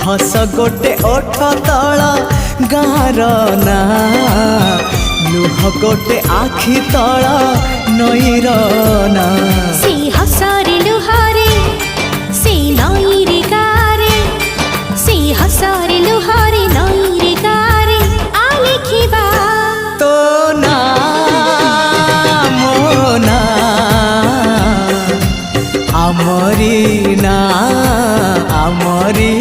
हस गोटे ओठ तल गाँर ना लुह गोटे आखि तल नईर ना से हसरे लुहारे से नईरे गारे से हसरे लुहारे नईरे गारे आ लिखिबा तो ना मो ना आमरी ना आमरी